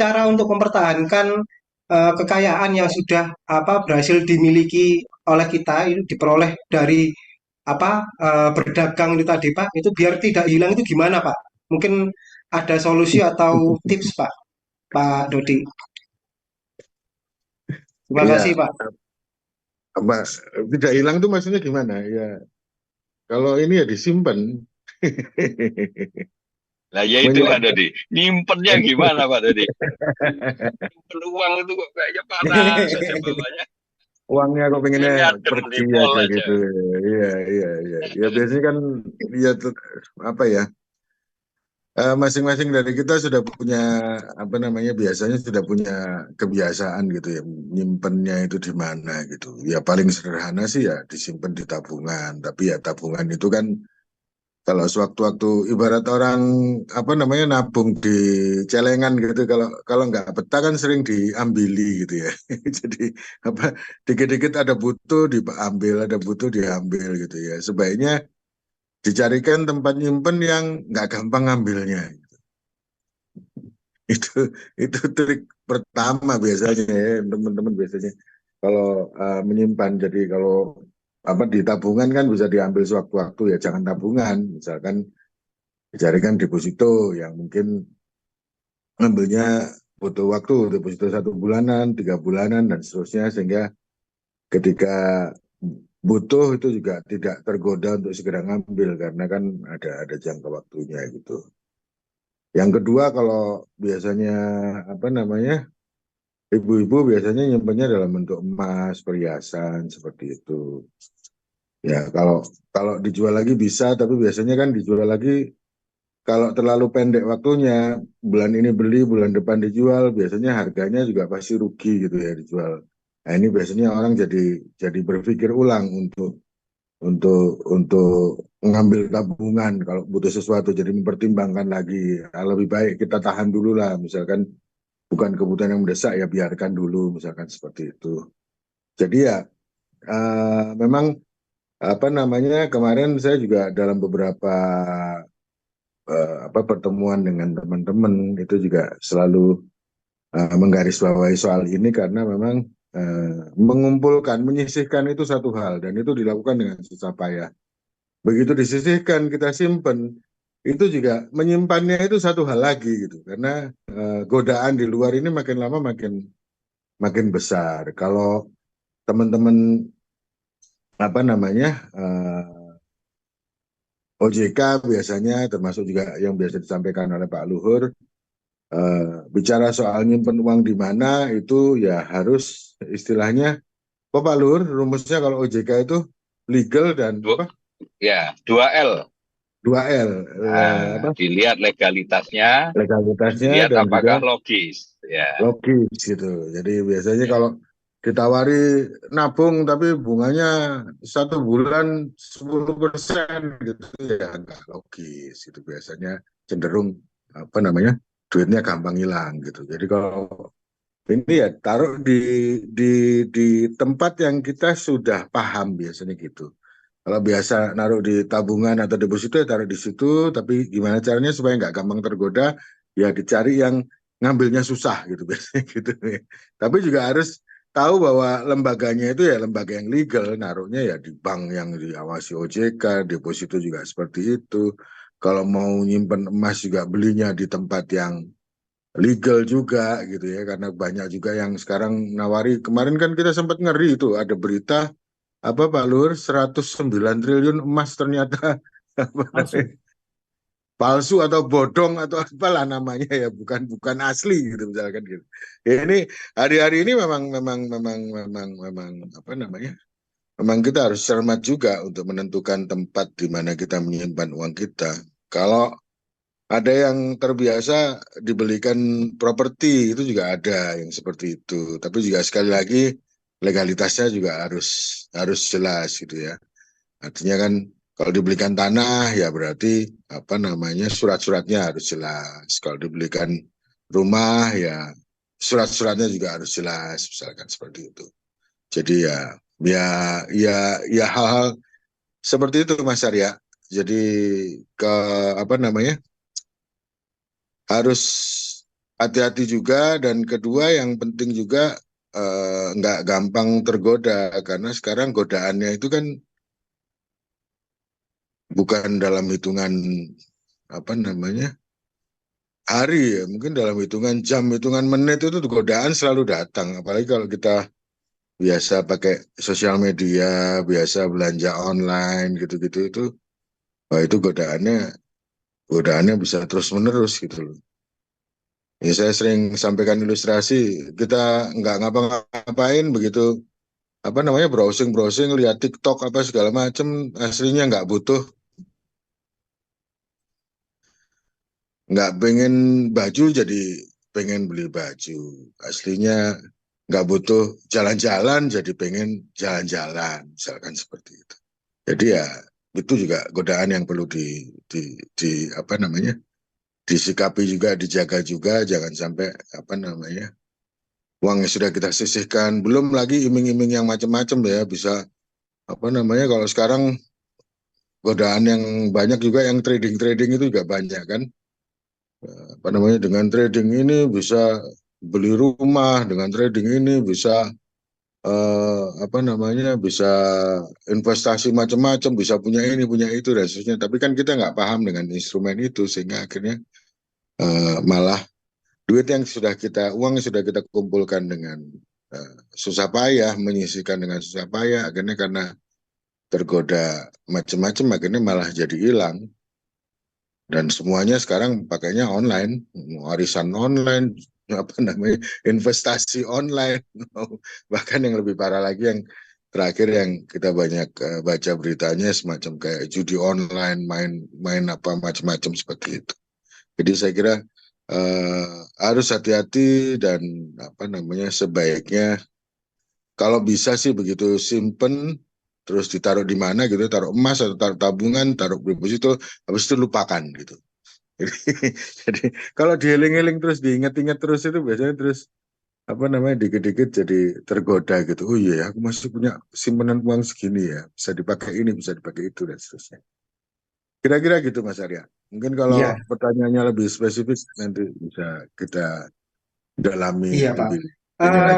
cara untuk mempertahankan kekayaan yang sudah berhasil dimiliki oleh kita itu diperoleh dari berdagang itu tadi Pak, itu biar tidak hilang itu gimana Pak? Mungkin ada solusi atau tips Pak, Pak Dodi. Terima kasih Iya, Pak. apa tidak hilang tuh maksudnya gimana? Ya, kalau ini ya disimpan. Nah, ya itu Pak Menyimpan. Dodi. Nyimpennya gimana Pak Dodi? Nyimpen uang itu kok kayaknya panas saja bawahnya. Uangnya kok pengennya Ini adem di pergi mall aja aja. gitu. Iya, iya, iya. Ya biasanya kan ya apa ya? Masing-masing dari kita sudah punya apa namanya biasanya sudah punya kebiasaan gitu ya nyimpennya itu di mana gitu ya paling sederhana sih ya disimpan di tabungan tapi ya tabungan itu kan kalau sewaktu-waktu ibarat orang apa namanya nabung di celengan gitu kalau kalau nggak betah kan sering diambili gitu ya jadi apa dikit-dikit ada butuh diambil ada butuh diambil gitu ya sebaiknya dicarikan tempat nyimpen yang nggak gampang ngambilnya itu itu trik pertama biasanya ya teman-teman biasanya kalau menyimpan jadi kalau apa di tabungan kan bisa diambil sewaktu-waktu ya jangan tabungan misalkan dicarikan deposito yang mungkin ngambilnya butuh waktu deposito 1 bulanan 3 bulanan dan seterusnya sehingga ketika butuh itu juga tidak tergoda untuk segera ngambil karena kan ada jangka waktunya gitu. Yang kedua kalau biasanya apa namanya ibu-ibu biasanya nyimpennya dalam bentuk emas, perhiasan seperti itu. Ya, kalau dijual lagi bisa, tapi biasanya kan dijual lagi kalau terlalu pendek waktunya, bulan ini beli, bulan depan dijual, biasanya harganya juga pasti rugi gitu ya dijual. Nah, ini biasanya orang jadi berpikir ulang untuk mengambil tabungan kalau butuh sesuatu, jadi mempertimbangkan lagi. Ah, lebih baik kita tahan dulu lah, misalkan bukan kebutuhan yang mendesak ya biarkan dulu, misalkan seperti itu. Jadi ya memang apa namanya kemarin saya juga dalam beberapa apa pertemuan dengan teman-teman itu juga selalu menggarisbawahi soal ini karena memang mengumpulkan menyisihkan itu satu hal dan itu dilakukan dengan susah payah. Begitu disisihkan kita simpen itu juga menyimpannya itu satu hal lagi gitu karena godaan di luar ini makin lama makin makin besar. Kalau teman-teman apa namanya OJK biasanya termasuk juga yang biasa disampaikan oleh Pak Luhur bicara soal nyimpen uang di mana itu ya harus istilahnya Pak Luhur rumusnya kalau OJK itu legal dan Dua, apa ya, 2L. 2L Nah, apa dilihat legalitasnya, legalitasnya dilihat dan juga apakah logis. Ya, logis gitu. Jadi biasanya ya. kalau ditawari nabung tapi bunganya 1 bulan 10% gitu ya nggak logis itu biasanya cenderung apa namanya duitnya gampang hilang gitu. Jadi kalau ini ya taruh di di tempat yang kita sudah paham biasanya gitu. Kalau biasa naruh di tabungan atau deposito ya taruh di situ, tapi gimana caranya supaya nggak gampang tergoda, ya dicari yang ngambilnya susah gitu biasanya gitu. Tapi juga harus tahu bahwa lembaganya itu ya lembaga yang legal, naruhnya ya di bank yang diawasi OJK, deposito juga seperti itu. Kalau mau nyimpen emas juga belinya di tempat yang legal juga gitu ya, karena banyak juga yang sekarang nawari. Kemarin kan kita sempat ngeri itu ada berita apa Pak Lur 109 triliun emas ternyata apa namanya, Langsung. palsu atau bodong atau apalah namanya ya bukan bukan asli gitu misalkan gitu. Ya ini hari-hari ini memang apa namanya? Memang kita harus cermat juga untuk menentukan tempat di mana kita menyimpan uang kita. Kalau ada yang terbiasa dibelikan properti itu juga ada yang seperti itu. Tapi juga sekali lagi legalitasnya juga harus jelas gitu ya. Artinya kan kalau dibelikan tanah ya berarti apa namanya surat-suratnya harus jelas. Kalau dibelikan rumah ya surat-suratnya juga harus jelas misalkan seperti itu. Jadi ya ya ya hal-hal seperti itu Mas Arya. Jadi ke apa namanya harus hati-hati juga, dan kedua yang penting juga nggak gampang tergoda, karena sekarang godaannya itu kan bukan dalam hitungan apa namanya hari ya, mungkin dalam hitungan jam, hitungan menit itu godaan selalu datang. Apalagi kalau kita biasa pakai sosial media, biasa belanja online gitu-gitu itu, wah itu godaannya bisa terus menerus gitu loh. Ya, saya sering sampaikan ilustrasi, kita nggak ngapa-ngapain begitu apa namanya browsing lihat TikTok apa segala macam, aslinya nggak pengen baju jadi pengen beli baju, aslinya nggak butuh jalan-jalan jadi pengen jalan-jalan, misalkan seperti itu. Jadi ya itu juga godaan yang perlu di apa namanya disikapi juga, dijaga juga, jangan sampai apa namanya uang yang sudah kita sisihkan, belum lagi iming-iming yang macam-macam ya, bisa apa namanya kalau sekarang godaan yang banyak juga yang trading itu juga banyak kan, apa namanya dengan trading ini bisa beli rumah, dengan trading ini bisa apa namanya bisa investasi macam-macam, bisa punya ini punya itu dan seterusnya, tapi kan kita nggak paham dengan instrumen itu, sehingga akhirnya malah uang yang sudah kita kumpulkan dengan susah payah, menyisihkan dengan susah payah, akhirnya karena tergoda macam-macam akhirnya malah jadi hilang. Dan semuanya sekarang pakainya online, warisan online, apa namanya, investasi online, bahkan yang lebih parah lagi yang terakhir yang kita banyak baca beritanya semacam kayak judi online, main apa macam-macam seperti itu. Jadi saya kira harus hati-hati, dan apa namanya sebaiknya kalau bisa sih begitu simpen terus ditaruh di mana gitu, taruh emas atau taruh tabungan, taruh deposito, habis itu lupakan gitu. Jadi, jadi kalau dieling-eling terus diingat-ingat terus itu biasanya terus apa namanya dikit-dikit jadi tergoda gitu. Oh iya, aku masih punya simpanan uang segini ya, bisa dipakai ini, bisa dipakai itu dan seterusnya. Kira-kira gitu Mas Arya. Mungkin kalau Iya, pertanyaannya lebih spesifik nanti bisa kita dalami iya Pak. lebih ini Eh, lagi.